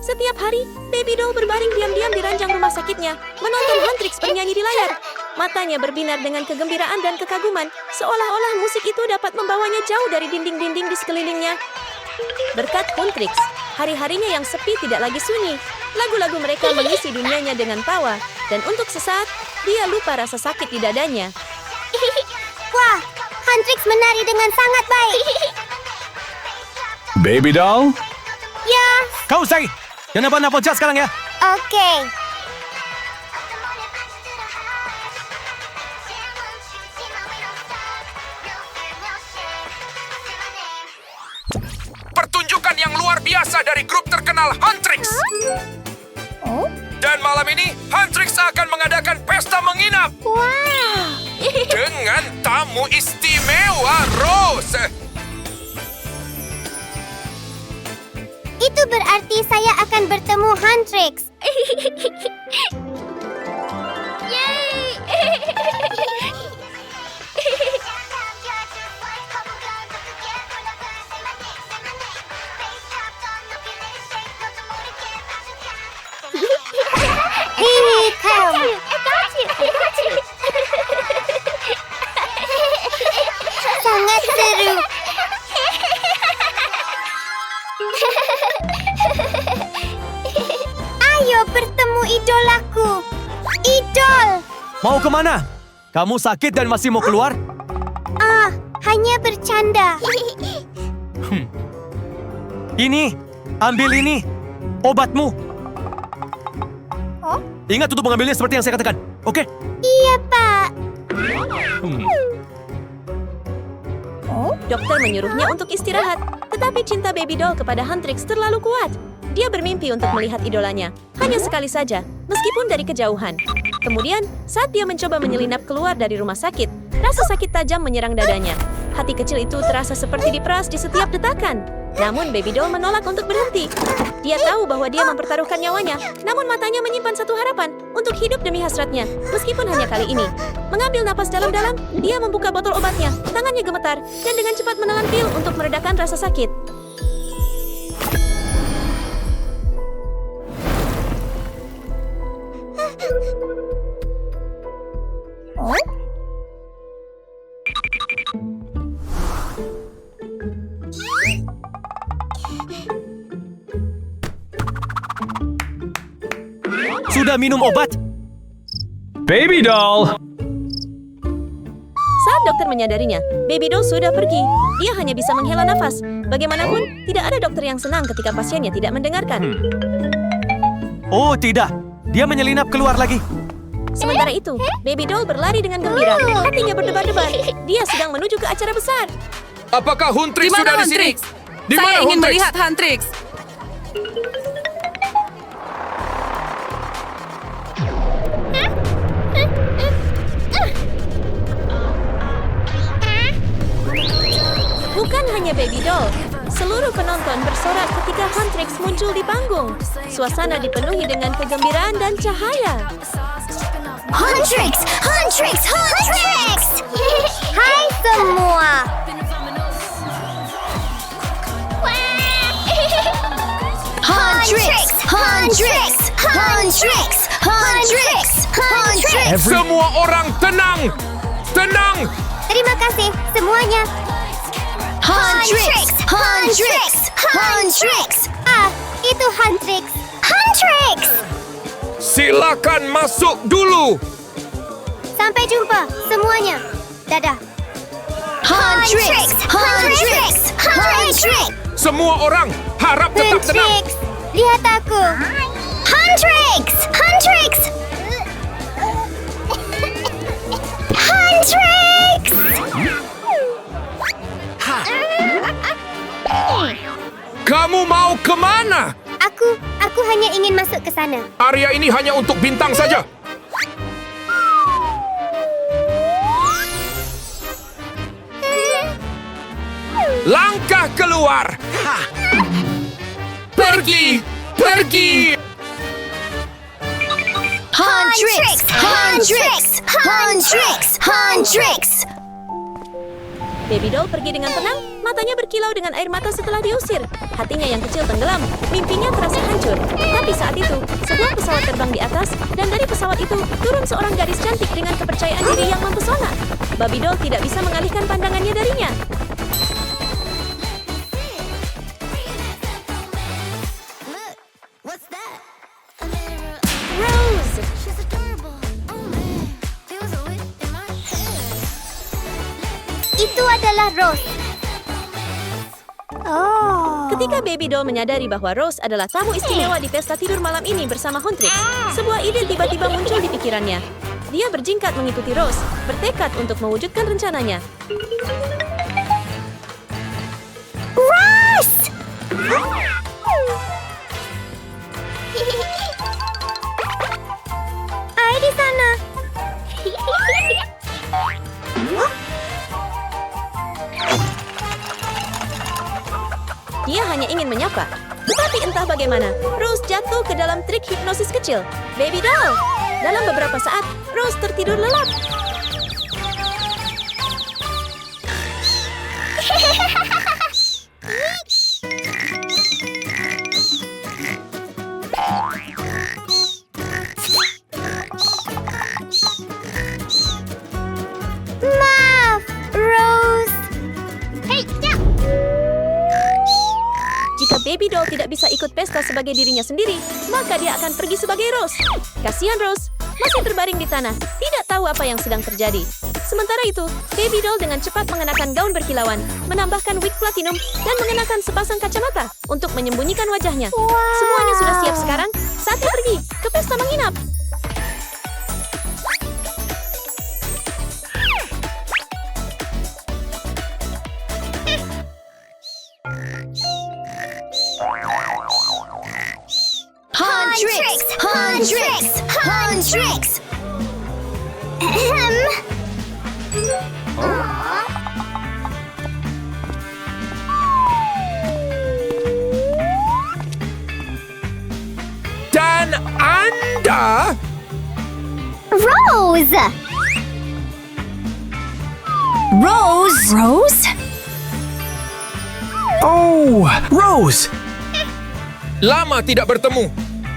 Setiap hari, Baby Doll berbaring diam-diam di ranjang rumah sakitnya, menonton Huntrix bernyanyi di layar. Matanya berbinar dengan kegembiraan dan kekaguman, seolah-olah musik itu dapat membawanya jauh dari dinding-dinding di sekelilingnya. Berkat Huntrix, hari-harinya yang sepi tidak lagi sunyi. Lagu-lagu mereka mengisi dunianya dengan tawa, dan untuk sesaat, dia lupa rasa sakit di dadanya. Wah, Huntrix menari dengan sangat baik. Baby Doll? Ya, Kau Zai, jangan nampak jat sekarang ya. oke. Pertunjukan yang luar biasa dari grup terkenal Huntrix. Oh, Dan malam ini, Huntrix akan mengadakan pesta menginap wow. dengan tamu istimewa, Rose. Itu berarti saya akan bertemu Huntrix. Yeay! Here come. Sangat seru. Ayo bertemu idolaku. Idol. Mau kemana? Kamu sakit dan masih mau keluar? Ah, hanya bercanda. Ini, ambil ini. Obatmu. Oh? Ingat untuk mengambilnya seperti yang saya katakan. Oke? Iya, Pak. Dokter menyuruhnya untuk istirahat, tetapi cinta Baby Doll kepada Huntrix terlalu kuat. Dia bermimpi untuk melihat idolanya, hanya sekali saja, meskipun dari kejauhan. Kemudian, saat dia mencoba menyelinap keluar dari rumah sakit, rasa sakit tajam menyerang dadanya. Hati kecil itu terasa seperti diperas di setiap detakan. Namun Baby Doll menolak untuk berhenti. Dia tahu bahwa dia mempertaruhkan nyawanya, namun matanya menyimpan satu harapan untuk hidup demi hasratnya, meskipun hanya kali ini. Mengambil napas dalam-dalam, dia membuka botol obatnya, tangannya gemetar, dan dengan cepat menelan pil untuk meredakan rasa sakit. Sudah minum obat? Baby Doll! Saat dokter menyadarinya, Baby Doll sudah pergi. Dia hanya bisa menghela nafas. Bagaimanapun, tidak ada dokter yang senang ketika pasiennya tidak mendengarkan. Oh, tidak. Dia menyelinap keluar lagi. Sementara itu, Baby Doll berlari dengan gembira. Hatinya berdebar-debar. Dia sedang menuju ke acara besar. Apakah Huntrix sudah di sini? Di Saya mana ingin Huntrix? melihat Huntrix. Bukan hanya Baby Doll, seluruh penonton bersorak ketika Huntrix muncul di panggung. Suasana dipenuhi dengan kegembiraan dan cahaya. Huntrix! Huntrix! Huntrix! Hai semua! Huntrix! Huntrix! Huntrix! Huntrix! Huntrix! Semua orang tenang! Tenang! Terima kasih semuanya. Huntrix! Huntrix! Huntrix! Ah, itu Huntrix! Huntrix! Silakan masuk dulu! Sampai jumpa semuanya. Dadah. Huntrix! Huntrix! Huntrix! Semua orang harap tetap tenang! Huntrix! Lihat aku. Huntrix! Huntrix! Huntrix! Kamu mau kemana? Aku hanya ingin masuk ke sana. Area ini hanya untuk bintang saja. Langkah keluar! Pergi! Pergi! Huntrix! Huntrix! Huntrix! Huntrix! Baby doll pergi dengan tenang, matanya berkilau dengan air mata setelah diusir. Hatinya yang kecil tenggelam, mimpinya terasa hancur. Tapi saat itu, sebuah pesawat terbang di atas, dan dari pesawat itu turun seorang gadis cantik dengan kepercayaan diri yang mempesona. Baby doll tidak bisa mengalihkan pandangannya darinya. Rose! Itu adalah Rose. Oh. Ketika Baby doll menyadari bahwa Rose adalah tamu istimewa di pesta tidur malam ini bersama Huntrix, sebuah ide tiba-tiba muncul di pikirannya. Dia berjingkat mengikuti Rose, bertekad untuk mewujudkan rencananya. Rose! Hai di sana. Dia hanya ingin menyapa. Tetapi entah bagaimana, Rose jatuh ke dalam trik hipnosis kecil. Baby doll! Dalam beberapa saat, Rose tertidur lelap. Maaf, Rose. Hei, ya. Jika Baby doll tidak bisa ikut pesta sebagai dirinya sendiri, maka dia akan pergi sebagai Rose. Kasihan Rose, masih terbaring di tanah, tidak tahu apa yang sedang terjadi. Sementara itu, Baby doll dengan cepat mengenakan gaun berkilauan, menambahkan wig platinum, dan mengenakan sepasang kacamata untuk menyembunyikan wajahnya. Semuanya sudah siap sekarang, saatnya pergi ke pesta menginap. Huntrix! Huntrix! Huntrix! Ahem. Dan Anda... Rose! Rose? Rose? Oh, Rose! Lama tidak bertemu.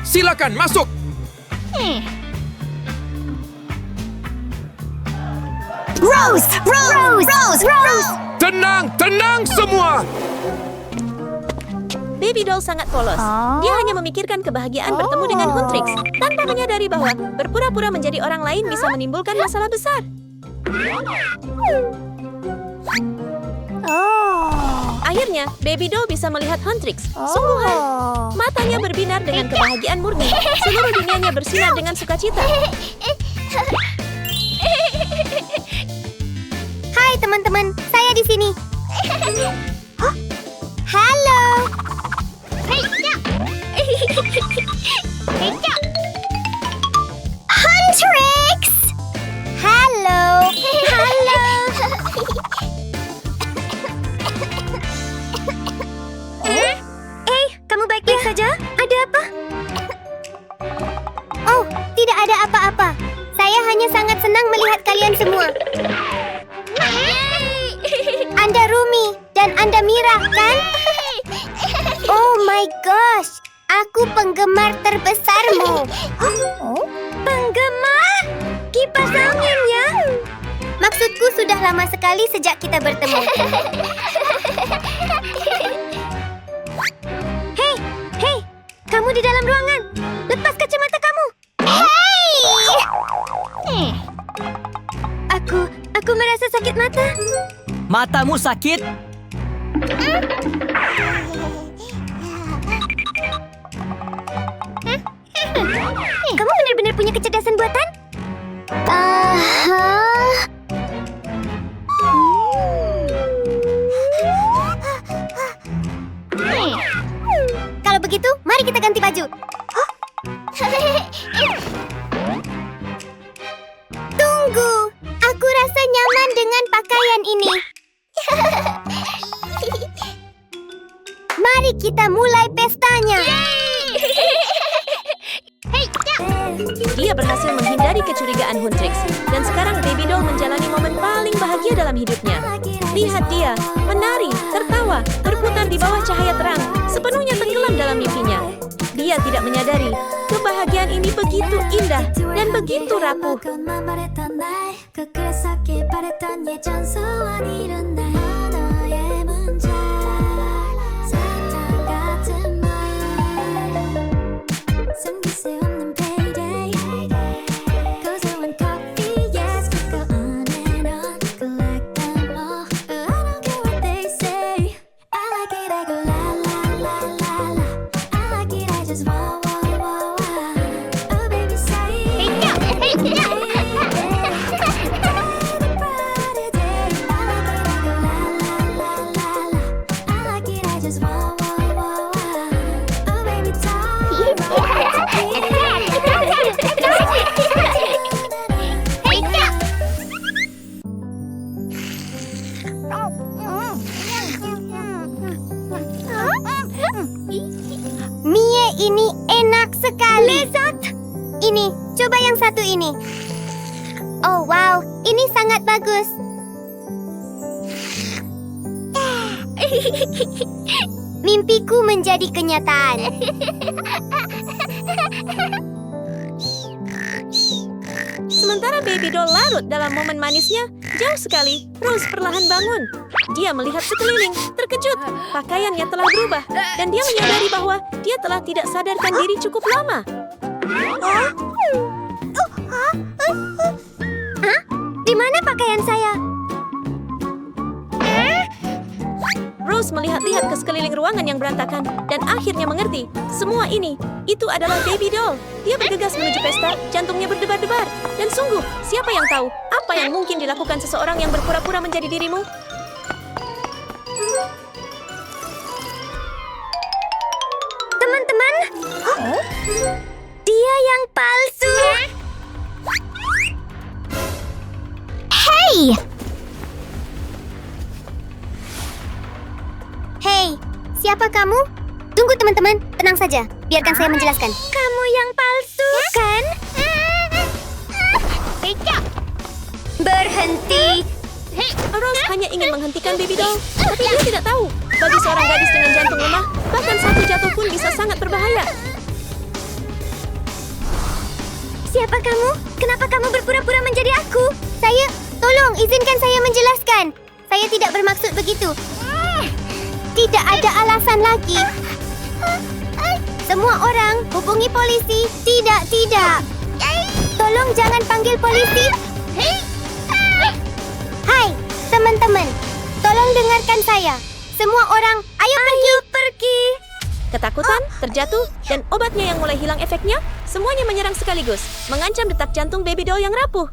Silakan masuk. Rose! Rose! Rose! Rose! Tenang, tenang semua. Baby doll sangat polos. Dia hanya memikirkan kebahagiaan bertemu dengan Huntrix, tanpa menyadari bahwa berpura-pura menjadi orang lain bisa menimbulkan masalah besar. Akhirnya, Baby doll bisa melihat Huntrix. Sungguhan. Matanya berbinar dengan kebahagiaan murni. Seluruh dunianya bersinar dengan sukacita. Hai teman-teman, saya di sini. Hah? Halo. Huntrix. Halo. Halo. Kamu baik-baik saja? Ada apa? Oh, tidak ada apa-apa. Saya hanya sangat senang melihat kalian semua. Anda Rumi dan Anda Mira, kan? Oh my gosh, aku penggemar terbesarmu. Penggemar? Kipas angin ya? Maksudku sudah lama sekali sejak kita bertemu. Hei, kamu di dalam ruangan. Lepas kacamata kamu. Hei! Aku merasa sakit mata. Matamu sakit? Kamu benar-benar punya kecerdasan buatan? Kalau begitu, mari kita ganti baju. Tunggu, aku rasa nyaman dengan pakaian ini. Mari kita mulai pestanya. Dia berhasil menghindari kecurigaan Huntrix, dan sekarang Baby doll menjalani momen paling bahagia dalam hidupnya. Lihat dia, menari, tertawa, berputar di bawah cahaya terang, sepenuhnya tenggelam dalam mimpinya. Dia tidak menyadari, kebahagiaan ini begitu indah dan begitu rapuh. Mie ini enak sekali. Lezat. Ini, coba yang satu ini. Oh wow, ini sangat bagus. Mimpiku menjadi kenyataan. Sementara Baby Doll larut dalam momen manisnya, jauh sekali, Rose perlahan bangun. Dia melihat sekeliling, terkejut. Pakaiannya telah berubah, dan dia menyadari bahwa dia telah tidak sadarkan diri cukup lama. Hah? Di mana pakaian saya? Rose melihat-lihat ke sekeliling ruangan yang berantakan dan akhirnya mengerti. Semua ini, itu adalah Baby Doll. Dia bergegas menuju pesta, jantungnya berdebar-debar. Dan sungguh, siapa yang tahu apa yang mungkin dilakukan seseorang yang berpura-pura menjadi dirimu? Teman-teman, dia yang palsu. Hey! Hey, siapa kamu? Tunggu teman-teman, tenang saja. Biarkan saya menjelaskan. Kamu yang palsu, kan? Berhenti. Rose hanya ingin menghentikan Baby Doll, tapi dia tidak tahu. Bagi seorang gadis dengan jantung lemah, bahkan satu jatuh pun bisa sangat berbahaya. Siapa kamu? Kenapa kamu berpura-pura menjadi aku? Tolong izinkan saya menjelaskan. Saya tidak bermaksud begitu. Tidak ada alasan lagi. Semua orang hubungi polisi. Tidak. Tolong jangan panggil polisi. Hai, teman-teman. Tolong dengarkan saya. Semua orang, ayo pergi. Ketakutan, terjatuh, dan obatnya yang mulai hilang efeknya, semuanya menyerang sekaligus, mengancam detak jantung Baby Doll yang rapuh.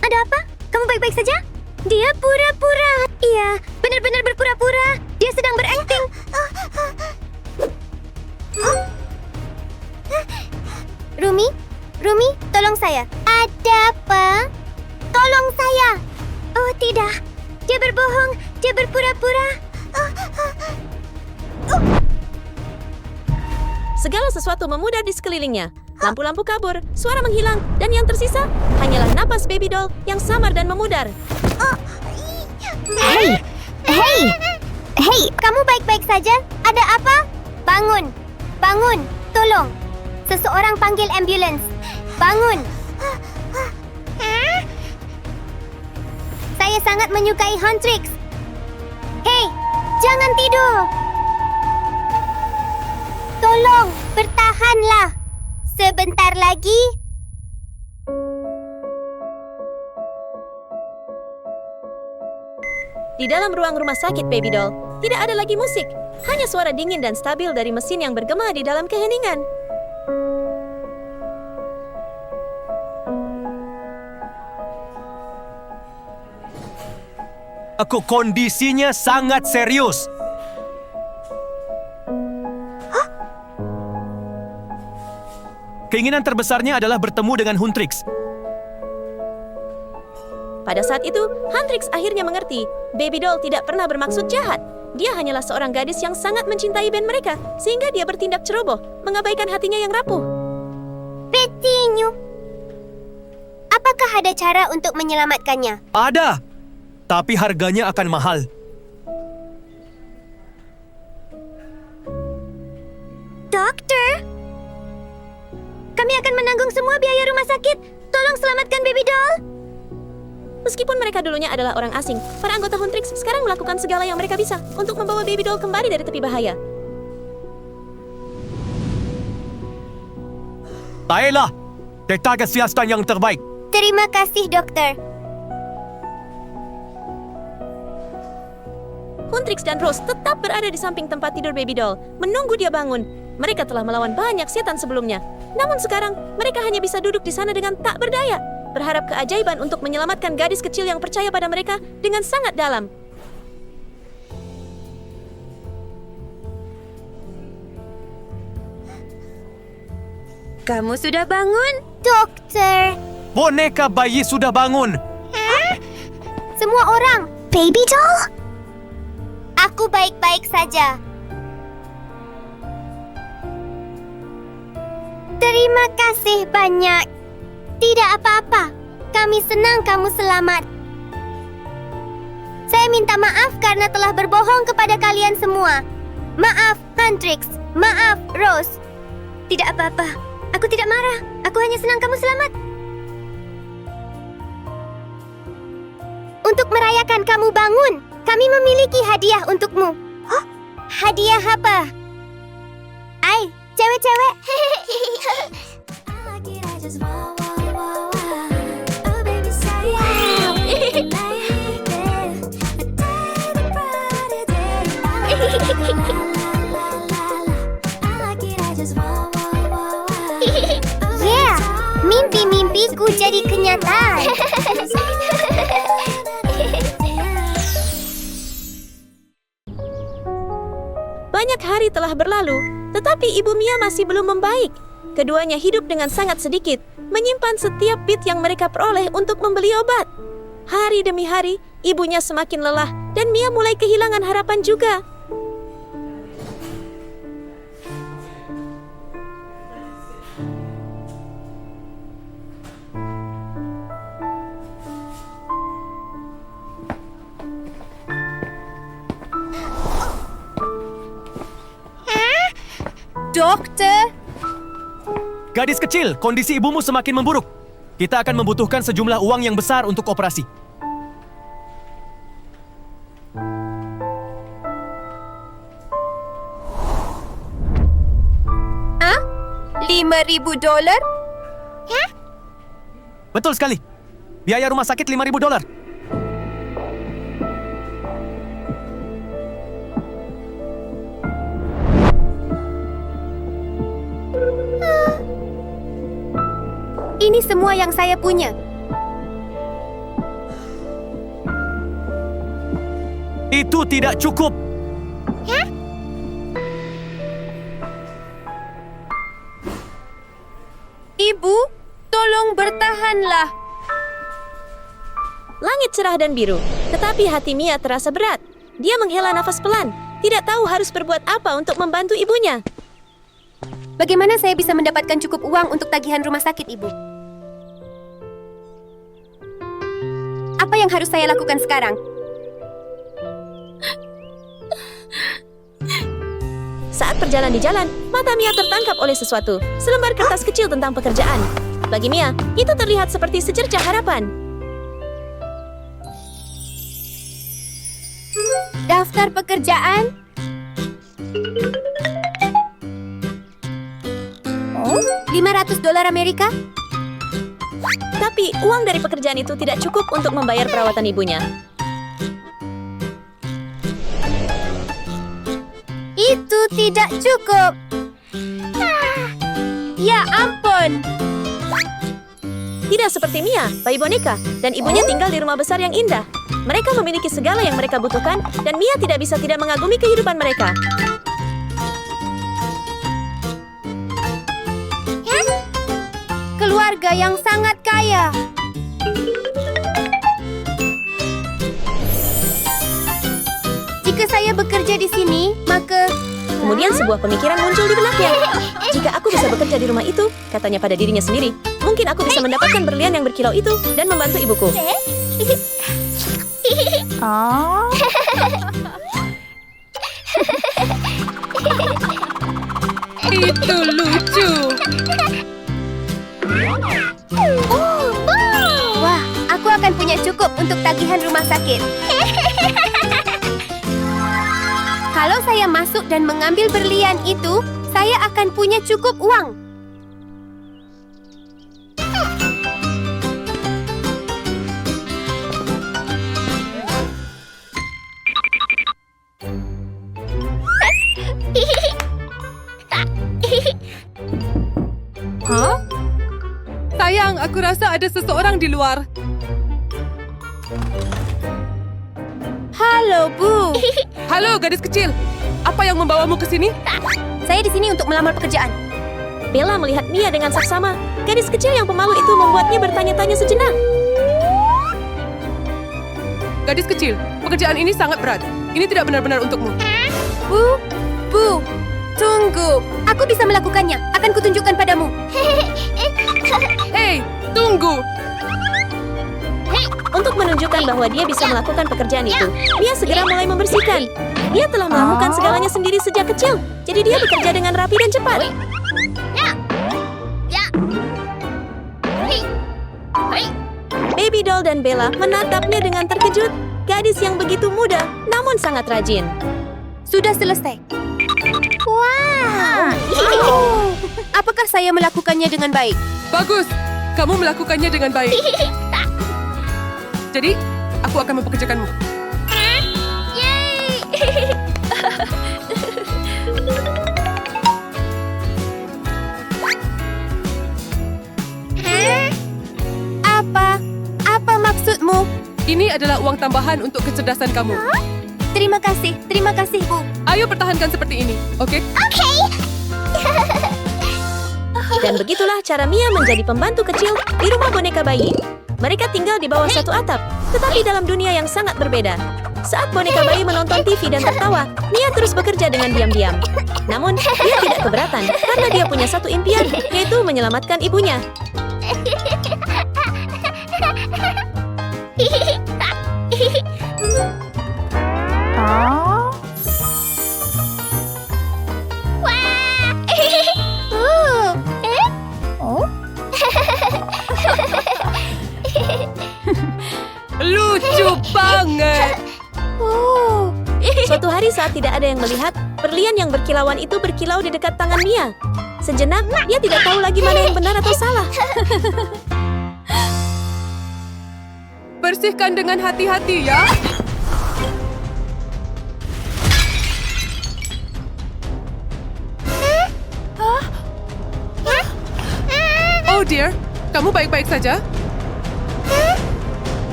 Ada apa? Kamu baik-baik saja? Dia pura-pura. Iya, benar-benar berpura-pura. Dia sedang berakting. Rumi, tolong saya. Ada apa? Tolong saya. Oh, tidak. Dia berbohong. Dia berpura-pura. Segala sesuatu memudar di sekelilingnya. Lampu-lampu kabur, suara menghilang, dan yang tersisa hanyalah napas Baby Doll yang samar dan memudar. Hei, kamu baik-baik saja? Ada apa? Bangun, tolong. Seseorang panggil ambulans. Bangun. Saya sangat menyukai Huntrix. Hei, jangan tidur. Tolong, bertahanlah. Sebentar lagi. Di dalam ruang rumah sakit Baby Doll, tidak ada lagi musik. Hanya suara dingin dan stabil dari mesin yang bergema di dalam keheningan. Kondisinya sangat serius. Keinginan terbesarnya adalah bertemu dengan Huntrix. Pada saat itu, Huntrix akhirnya mengerti. Baby Doll tidak pernah bermaksud jahat. Dia hanyalah seorang gadis yang sangat mencintai band mereka, sehingga dia bertindak ceroboh, mengabaikan hatinya yang rapuh. Petinyu. Apakah ada cara untuk menyelamatkannya? Ada, tapi harganya akan mahal. Dokter, kami akan menanggung semua biaya rumah sakit. Tolong selamatkan Baby Doll. Meskipun mereka dulunya adalah orang asing, para anggota Huntrix sekarang melakukan segala yang mereka bisa untuk membawa Baby Doll kembali dari tepi bahaya. Baiklah, kita akan siasatan yang terbaik. Terima kasih, dokter. Huntrix dan Rose tetap berada di samping tempat tidur Baby Doll, menunggu dia bangun. Mereka telah melawan banyak setan sebelumnya. Namun sekarang, mereka hanya bisa duduk di sana dengan tak berdaya, berharap keajaiban untuk menyelamatkan gadis kecil yang percaya pada mereka dengan sangat dalam. Kamu sudah bangun? Dokter. Boneka bayi sudah bangun. Semua orang. Baby Doll? Aku baik-baik saja. Terima kasih banyak. Tidak apa-apa. Kami senang kamu selamat. Saya minta maaf karena telah berbohong kepada kalian semua. Maaf, Huntrix. Maaf, Rose. Tidak apa-apa. Aku tidak marah. Aku hanya senang kamu selamat. Untuk merayakan kamu bangun, kami memiliki hadiah untukmu. Hah? Hadiah apa? Ai, cewek-cewek. Yeah, mimpi-mimpiku jadi kenyataan. Banyak hari telah berlalu, tetapi Ibu Mia masih belum membaik. Keduanya hidup dengan sangat sedikit, menyimpan setiap bit yang mereka peroleh untuk membeli obat. Hari demi hari, ibunya semakin lelah dan Mia mulai kehilangan harapan juga. Dokter, Gadis kecil, kondisi ibumu semakin memburuk. Kita akan membutuhkan sejumlah uang yang besar untuk operasi. $5,000? Betul sekali. Biaya rumah sakit $5,000. Ini semua yang saya punya. Itu tidak cukup. Ibu, tolong bertahanlah. Langit cerah dan biru, tetapi hati Mia terasa berat. Dia menghela nafas pelan, tidak tahu harus berbuat apa untuk membantu ibunya. Bagaimana saya bisa mendapatkan cukup uang untuk tagihan rumah sakit, Ibu? Apa yang harus saya lakukan sekarang? Saat berjalan di jalan, mata Mia tertangkap oleh sesuatu, selembar kertas kecil tentang pekerjaan. Bagi Mia, itu terlihat seperti secercah harapan. Daftar pekerjaan? $500 Amerika? Tapi uang dari pekerjaan itu tidak cukup untuk membayar perawatan ibunya. Itu tidak cukup. Ya ampun. Tidak seperti Mia, bayi boneka, dan ibunya tinggal di rumah besar yang indah. Mereka memiliki segala yang mereka butuhkan, dan Mia tidak bisa tidak mengagumi kehidupan mereka. Keluarga yang sangat kaya. Jika saya bekerja di sini, maka Kemudian sebuah pemikiran muncul di benaknya. Jika aku bisa bekerja di rumah itu, katanya pada dirinya sendiri, mungkin aku bisa mendapatkan berlian yang berkilau itu dan membantu ibuku. Itu lucu. Wah, aku akan punya cukup untuk tagihan rumah sakit. Kalau saya masuk dan mengambil berlian itu, saya akan punya cukup uang. Hah? Sayang, aku rasa ada seseorang di luar. Halo, Bu. Halo, gadis kecil. Apa yang membawamu ke sini? Saya di sini untuk melamar pekerjaan. Bella melihat Mia dengan saksama. Gadis kecil yang pemalu itu membuatnya bertanya-tanya sejenak. Gadis kecil, pekerjaan ini sangat berat. Ini tidak benar-benar untukmu. Bu, tunggu. Aku bisa melakukannya. Akan kutunjukkan padamu. Hei, tunggu. Untuk menunjukkan bahwa dia bisa melakukan pekerjaan itu, Mia segera mulai membersihkan. Dia telah melakukan segalanya sendiri sejak kecil, jadi dia bekerja dengan rapi dan cepat. Baby doll dan Bella menatapnya dengan terkejut. Gadis yang begitu muda, namun sangat rajin. Sudah selesai. Wow. Apakah saya melakukannya dengan baik? Bagus, kamu melakukannya dengan baik. Jadi, aku akan mempekerjakanmu. Yeay! Apa maksudmu? Ini adalah uang tambahan untuk kecerdasan kamu. Terima kasih, Bu. Ayo pertahankan seperti ini, oke? Dan begitulah cara Mia menjadi pembantu kecil di rumah boneka bayi. Mereka tinggal di bawah satu atap, tetapi dalam dunia yang sangat berbeda. Saat boneka bayi menonton TV dan tertawa, Mia terus bekerja dengan diam-diam. Namun, dia tidak keberatan karena dia punya satu impian, yaitu menyelamatkan ibunya. Lucu banget. Suatu hari saat tidak ada yang melihat, berlian yang berkilauan itu berkilau di dekat tangan Mia. Sejenak, dia tidak tahu lagi mana yang benar atau salah. Bersihkan dengan hati-hati ya. Oh dear, kamu baik-baik saja?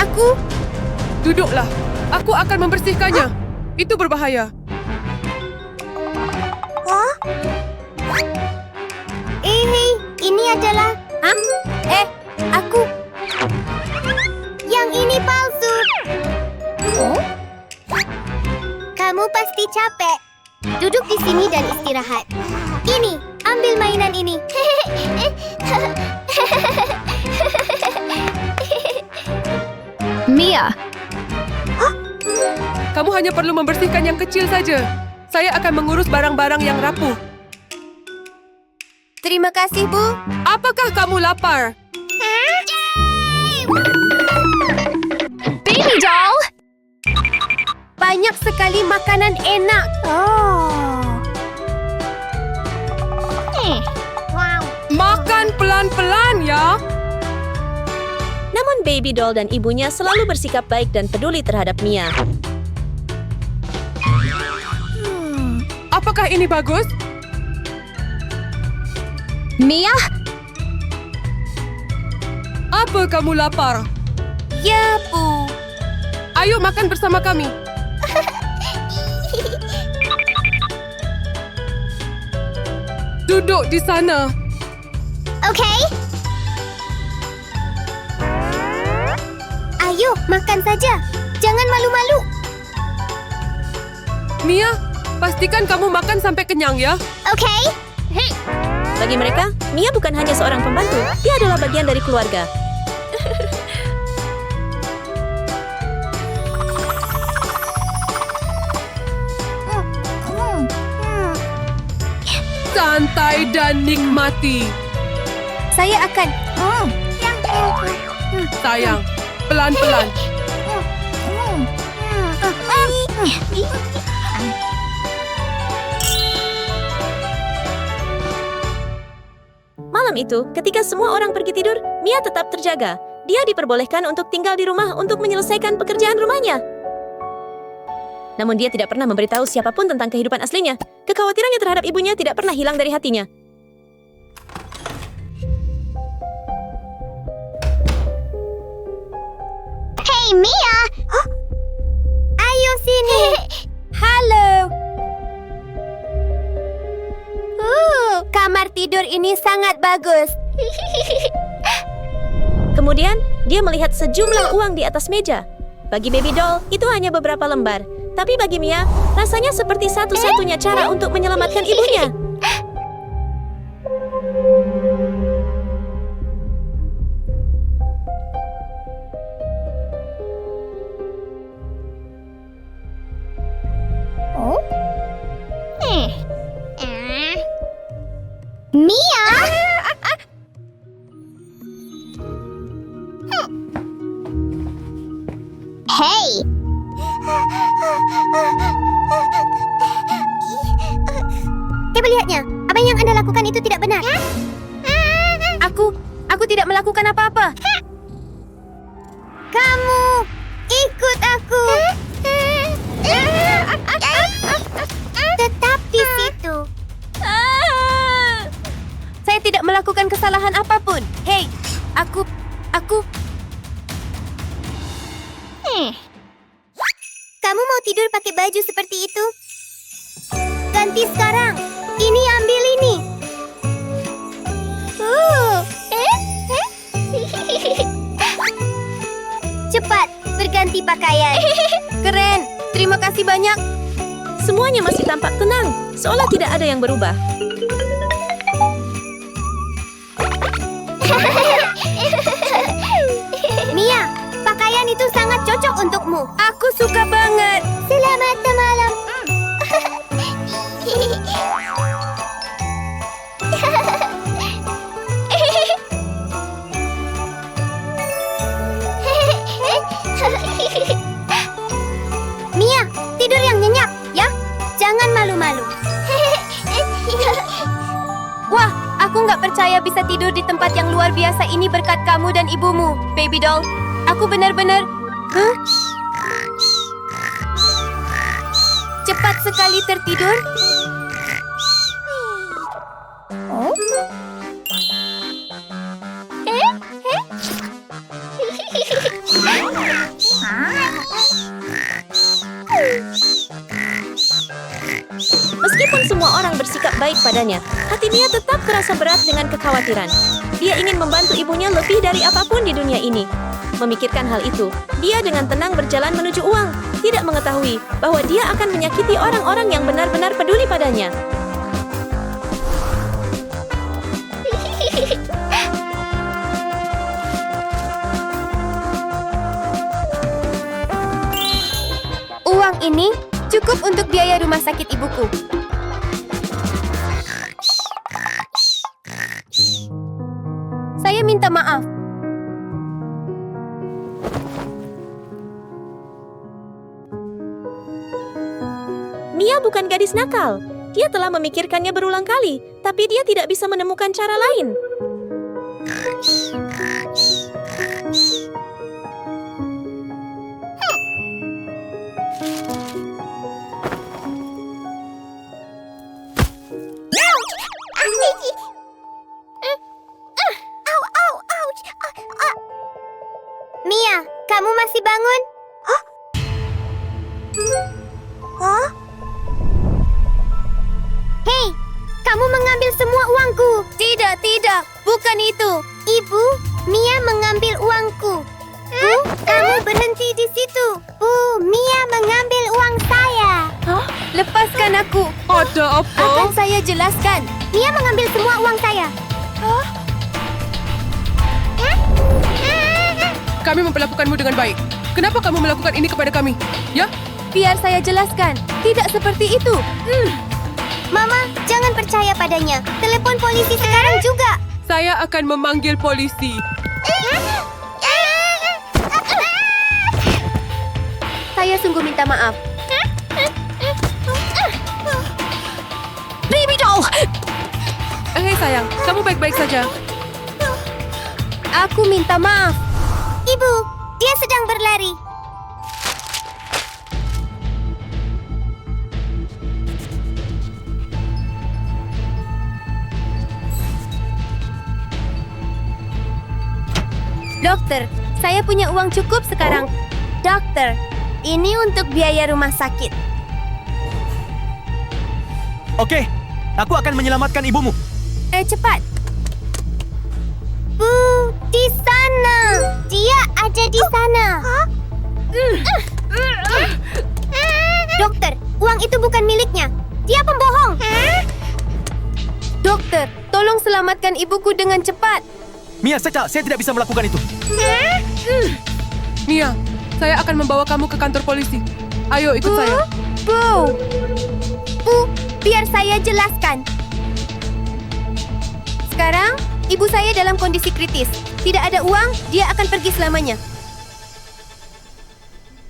Aku Duduklah, aku akan membersihkannya. Itu berbahaya. ini adalah aku. Yang ini palsu. Kamu pasti capek. Duduk di sini dan istirahat. Ini, ambil mainan ini. Mia, Kamu hanya perlu membersihkan yang kecil saja. Saya akan mengurus barang-barang yang rapuh. Terima kasih, Bu. Apakah kamu lapar? baby doll. Banyak sekali makanan enak. Makan pelan-pelan ya. Namun baby doll dan ibunya selalu bersikap baik dan peduli terhadap Mia. Apakah ini bagus? Mia, Apa kamu lapar? Ya, Bu. Ayo makan bersama kami. Duduk di sana. Okey. Ayo, makan saja. Jangan malu-malu. Mia, Pastikan kamu makan sampai kenyang ya. Oke? Bagi mereka, Mia bukan hanya seorang pembantu, dia adalah bagian dari keluarga. Santai dan nikmati. Saya akan... Sayang, pelan-pelan. Malam itu, ketika semua orang pergi tidur, Mia tetap terjaga. Dia diperbolehkan untuk tinggal di rumah untuk menyelesaikan pekerjaan rumahnya. Namun dia tidak pernah memberitahu siapapun tentang kehidupan aslinya. Kekhawatirannya terhadap ibunya tidak pernah hilang dari hatinya. Hey, Mia! Ayo sini! Halo! Kamar tidur ini sangat bagus. Kemudian, dia melihat sejumlah uang di atas meja. Bagi baby doll, itu hanya beberapa lembar. Tapi bagi Mia, rasanya seperti satu-satunya cara untuk menyelamatkan ibunya. Mia! Hey! Coba lihatnya. Apa yang Anda lakukan itu tidak benar. Aku tidak melakukan apa-apa. Kamu ikut aku. Tetap di situ. Saya tidak melakukan kesalahan apapun. Hei, aku... Kamu mau tidur pakai baju seperti itu? Ganti sekarang. Ini ambil ini. Cepat, berganti pakaian. Keren, terima kasih banyak. Semuanya masih tampak tenang, seolah tidak ada yang berubah. Mia, pakaian itu sangat cocok untukmu. Aku suka banget. Selamat malam. Mia, tidur yang nyenyak, ya. Jangan malu-malu. Wah, aku nggak percaya bisa tidur di tempat yang luar biasa ini berkat kamu dan ibumu, baby doll. Aku benar-benar... Cepat sekali tertidur. Meskipun semua orang bersikap baik padanya, hati Mia tetap terasa berat dengan kekhawatiran. Dia ingin membantu ibunya lebih dari apapun di dunia ini. Memikirkan hal itu, dia dengan tenang berjalan menuju uang, tidak mengetahui bahwa dia akan menyakiti orang-orang yang benar-benar peduli padanya. Uang ini cukup untuk biaya rumah sakit ibuku. Saya minta maaf. Mia bukan gadis nakal. Dia telah memikirkannya berulang kali, tapi dia tidak bisa menemukan cara lain. Mia, kamu masih bangun? Hei, kamu mengambil semua uangku. Tidak, bukan itu. Ibu, Mia mengambil uangku. Kamu berhenti di situ. Mia mengambil uang saya. Lepaskan Biarkan aku. Ada apa? Akan saya jelaskan. Mia mengambil semua uang saya. Kami memperlakukanmu dengan baik. Kenapa kamu melakukan ini kepada kami? Ya? Biar saya jelaskan. Tidak seperti itu. Mama, jangan percaya padanya. Telepon polisi sekarang juga. Saya akan memanggil polisi. Saya sungguh minta maaf. Baby doll! Hei sayang, kamu baik-baik saja. Aku minta maaf. Ibu, dia sedang berlari. Dokter, saya punya uang cukup sekarang. Dokter, ini untuk biaya rumah sakit. Oke, aku akan menyelamatkan ibumu. Cepat. Bu, di sana. Dia ada di sana. Dokter, uang itu bukan miliknya. Dia pembohong. Dokter, tolong selamatkan ibuku dengan cepat. Mia, saya tidak bisa melakukan itu. Mia, saya akan membawa kamu ke kantor polisi. Ayo ikut saya. Bu, biar saya jelaskan. Sekarang, ibu saya dalam kondisi kritis. Tidak ada uang, dia akan pergi selamanya.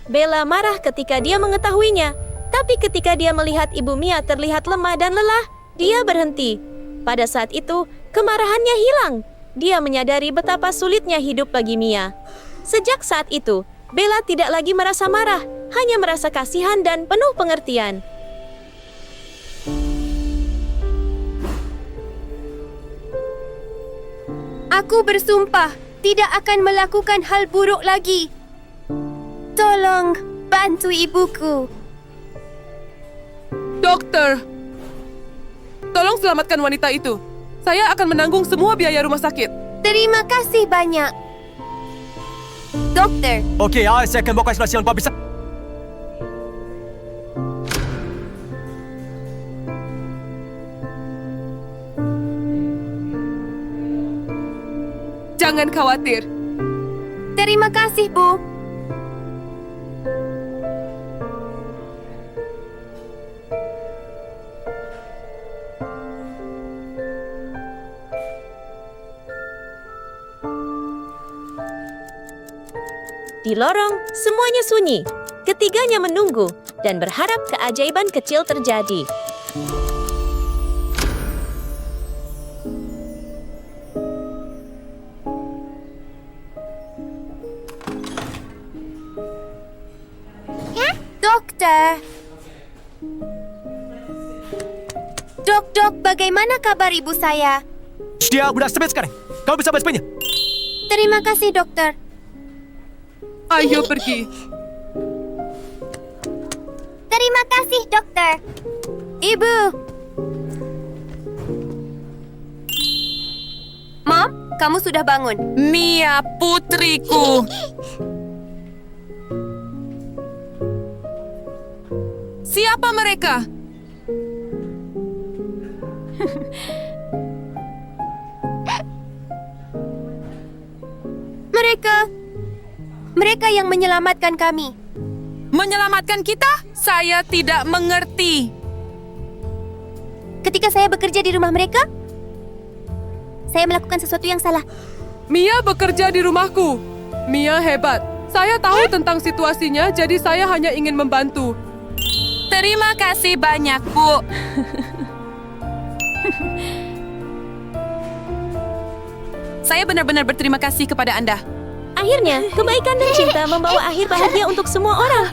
Bella marah ketika dia mengetahuinya. Tapi ketika dia melihat ibu Mia terlihat lemah dan lelah, dia berhenti. Pada saat itu, kemarahannya hilang. Dia menyadari betapa sulitnya hidup bagi Mia. Sejak saat itu, Bella tidak lagi merasa marah, hanya merasa kasihan dan penuh pengertian. Aku bersumpah tidak akan melakukan hal buruk lagi. Tolong bantu ibuku. Dokter, tolong selamatkan wanita itu. Saya akan menanggung semua biaya rumah sakit. Terima kasih banyak. Dokter, Oke, saya akan bawa konsultasi lebih besar. Jangan khawatir. terima kasih, Bu. Di lorong, semuanya sunyi. Ketiganya menunggu dan berharap keajaiban kecil terjadi. Dokter. Dok, bagaimana kabar ibu saya? Dia udah sembuh sekarang. Kau bisa bantunya. Terima kasih, dokter. Ayo pergi. Terima kasih, dokter. Ibu. Mom, kamu sudah bangun. Mia, putriku. Siapa mereka? Mereka yang menyelamatkan kami. Menyelamatkan kita? Saya tidak mengerti. Ketika saya bekerja di rumah mereka, saya melakukan sesuatu yang salah. Mia bekerja di rumahku. Mia hebat. Saya tahu tentang situasinya, jadi saya hanya ingin membantu. Terima kasih banyak, Bu. Saya benar-benar berterima kasih kepada Anda. Akhirnya, kebaikan dan cinta membawa akhir bahagia untuk semua orang.